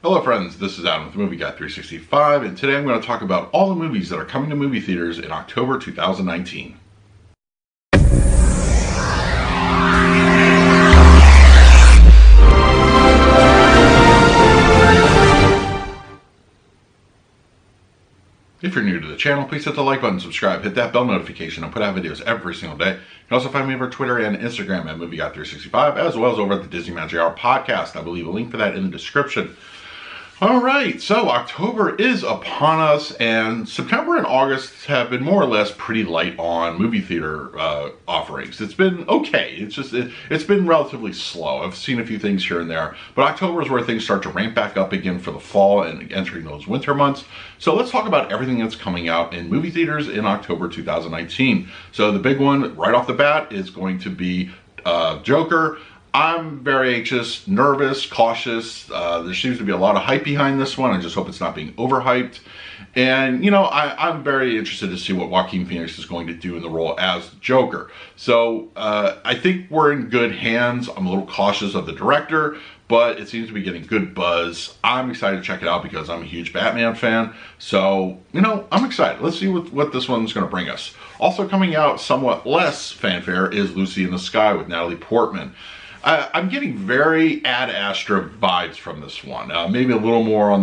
Hello friends, this is Adam with Movie Guy 365, and today I'm going to talk about all the movies that are coming to movie theaters in October 2019. If you're new to the channel, please hit the like button, subscribe, hit that bell notification, and put out videos every single day. You can also find me over Twitter and Instagram at Movie Guy 365, as well as over at the Disney Man JR podcast. I will leave a link for that in the description. Alright, so October is upon us, and September and August have been more or less pretty light on movie theater offerings. It's been okay, it's been relatively slow. I've seen a few things here and there, but October is where things start to ramp back up again for the fall and entering those winter months. So let's talk about everything that's coming out in movie theaters in October 2019. So the big one right off the bat is going to be Joker. I'm very anxious, nervous, cautious. There seems to be a lot of hype behind this one. I just hope it's not being overhyped. And, you know, I'm very interested to see what Joaquin Phoenix is going to do in the role as Joker. So I think we're in good hands. I'm a little cautious of the director, but it seems to be getting good buzz. I'm excited to check it out because I'm a huge Batman fan. So, you know, I'm excited. Let's see what this one's going to bring us. Also coming out somewhat less fanfare is Lucy in the Sky with Natalie Portman. I'm getting very Ad Astra vibes from this one. Maybe a little more on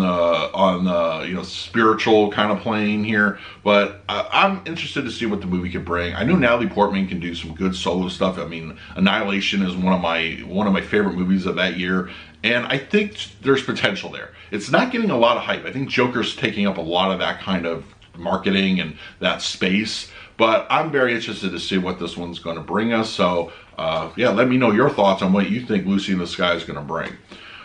the spiritual kind of plane here, but I'm interested to see what the movie could bring. I know Natalie Portman can do some good solo stuff. I mean, Annihilation is one of my favorite movies of that year, and I think there's potential there. It's not getting a lot of hype. I think Joker's taking up a lot of that kind of marketing and that space. But I'm very interested to see what this one's going to bring us. So, yeah, let me know your thoughts on what you think Lucy in the Sky is going to bring.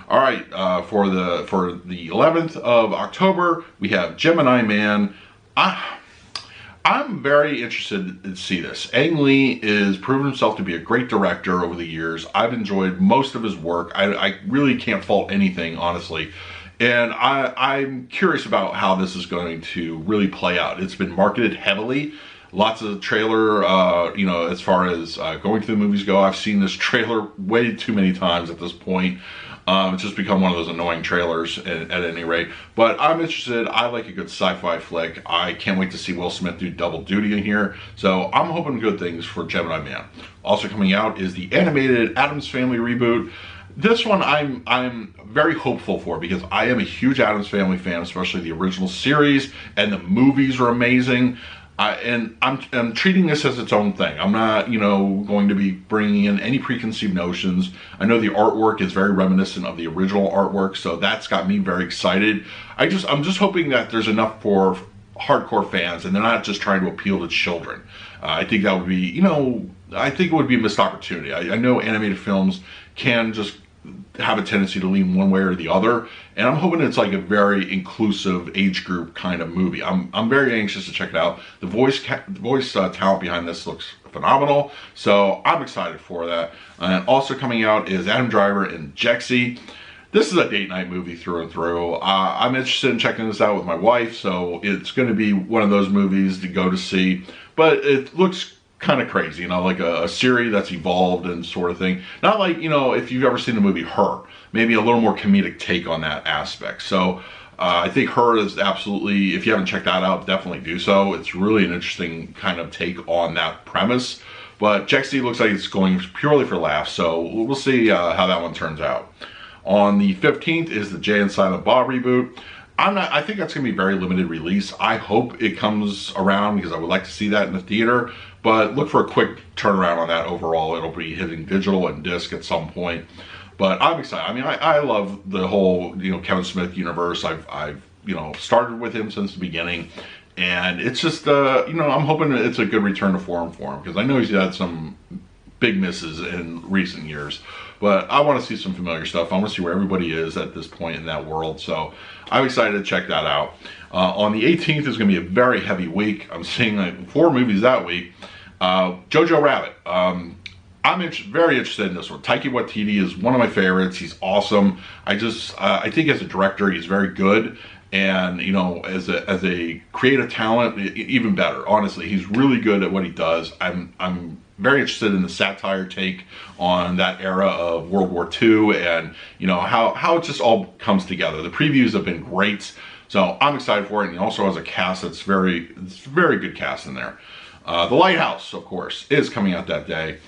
All right, for the 11th of October, we have Gemini Man. I'm very interested to see this. Ang Lee has proven himself to be a great director over the years. I've enjoyed most of his work. I really can't fault anything, honestly. And I'm curious about how this is going to really play out. It's been marketed heavily. Lots of trailer, as far as going to the movies go. I've seen this trailer way too many times at this point. It's just become one of those annoying trailers at any rate. But I'm interested. I like a good sci-fi flick. I can't wait to see Will Smith do double duty in here. So I'm hoping good things for Gemini Man. Also coming out is the animated Addams Family reboot. This one I'm very hopeful for because I am a huge Addams Family fan, especially the original series, and the movies are amazing. And I'm treating this as its own thing. I'm not, going to be bringing in any preconceived notions. I know the artwork is very reminiscent of the original artwork, so that's got me very excited. I'm just hoping that there's enough for hardcore fans and they're not just trying to appeal to children. I think that would be, I think it would be a missed opportunity. I know animated films can just have a tendency to lean one way or the other, and I'm hoping it's like a very inclusive age group kind of movie. I'm very anxious to check it out. The voice talent behind this looks phenomenal, so I'm excited for that. And also coming out is Adam Driver and Jexy. This is a date night movie through and through. I'm interested in checking this out with my wife, so it's going to be one of those movies to go to see, but it looks kind of crazy, like a series that's evolved and sort of thing. Not like, if you've ever seen the movie Her, maybe a little more comedic take on that aspect. So I think Her is absolutely, if you haven't checked that out, definitely do so. It's really an interesting kind of take on that premise. But Jexy looks like it's going purely for laughs, so we'll see how that one turns out. On the 15th is the Jay and Silent Bob reboot. I think that's going to be very limited release. I hope it comes around because I would like to see that in the theater, but look for a quick turnaround on that overall. It'll be hitting digital and disc at some point, but I'm excited. I mean, I love the whole, Kevin Smith universe. I've started with him since the beginning, and it's just, I'm hoping it's a good return to form for him because I know he's had some big misses in recent years, but I want to see some familiar stuff. I want to see where everybody is at this point in that world, so I'm excited to check that out. On the 18th is going to be a very heavy week. I'm seeing like 4 movies that week. Jojo Rabbit. I'm very interested in this one. Taika Waititi is one of my favorites. He's awesome. I think as a director, he's very good. And, as a creative talent, even better. Honestly, he's really good at what he does. I'm very interested in the satire take on that era of World War II, and you know how it just all comes together. The previews have been great, so I'm excited for it. And he also has a cast that's very good cast in there. The Lighthouse, of course, is coming out that day.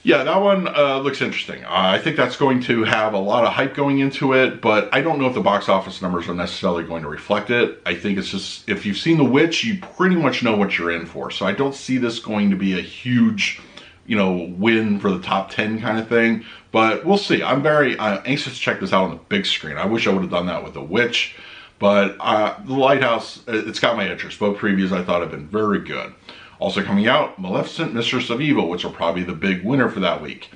Yeah, that one looks interesting. I think that's going to have a lot of hype going into it, but I don't know if the box office numbers are necessarily going to reflect it. I think it's just, if you've seen The Witch, you pretty much know what you're in for. So I don't see this going to be a huge, you know, win for the top 10 kind of thing, but we'll see. I'm very anxious to check this out on the big screen. I wish I would have done that with The Witch, but The Lighthouse, it's got my interest. Both previews I thought have been very good. Also coming out, Maleficent, Mistress of Evil, which will probably be the big winner for that week.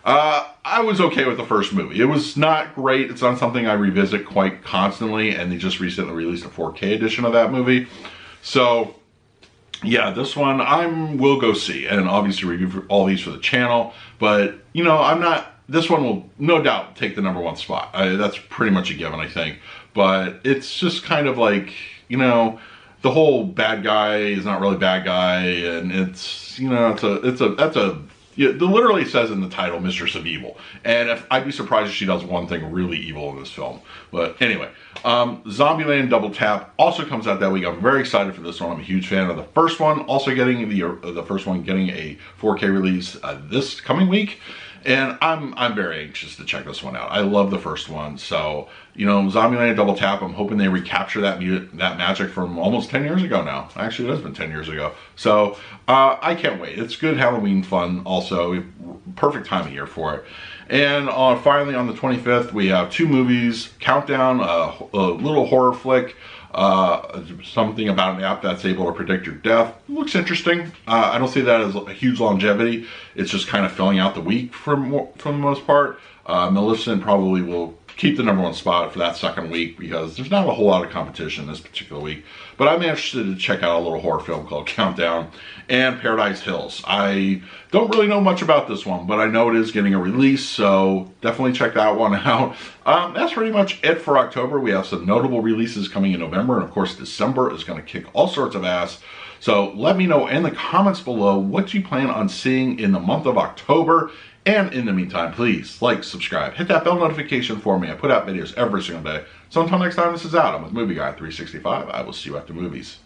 I was okay with the first movie. It was not great. It's not something I revisit quite constantly, and they just recently released a 4K edition of that movie. So, yeah, this one will go see, and obviously review all these for the channel. But, you know, this one will no doubt take the #1 spot. That's pretty much a given, I think. But it's just kind of like, you know, the whole bad guy is not really bad guy, and it's, you know, it literally says in the title, Mistress of Evil. And I'd be surprised if she does one thing really evil in this film. But anyway, Zombieland Double Tap also comes out that week. I'm very excited for this one. I'm a huge fan of the first one. Also getting the first one getting a 4K release this coming week. And I'm very anxious to check this one out. I love the first one. So, you know, Zombieland Double Tap, I'm hoping they recapture that magic from almost 10 years ago now. Actually, it has been 10 years ago. So, I can't wait. It's good Halloween fun also. Perfect time of year for it. And finally, on the 25th, we have 2 movies. Countdown, a little horror flick. Something about an app that's able to predict your death. It looks interesting. I don't see that as a huge longevity. It's just kind of filling out the week for the most part. Maleficent probably will keep the #1 spot for that second week because there's not a whole lot of competition this particular week. But I'm interested to check out a little horror film called Countdown and Paradise Hills. I don't really know much about this one, but I know it is getting a release, so definitely check that one out. That's pretty much it for October. We have some notable releases coming in November, and of course December is going to kick all sorts of ass. So let me know in the comments below what you plan on seeing in the month of October. And in the meantime, please like, subscribe, hit that bell notification for me. I put out videos every single day. So until next time, this is Adam with Movie Guy 365. I will see you at the movies.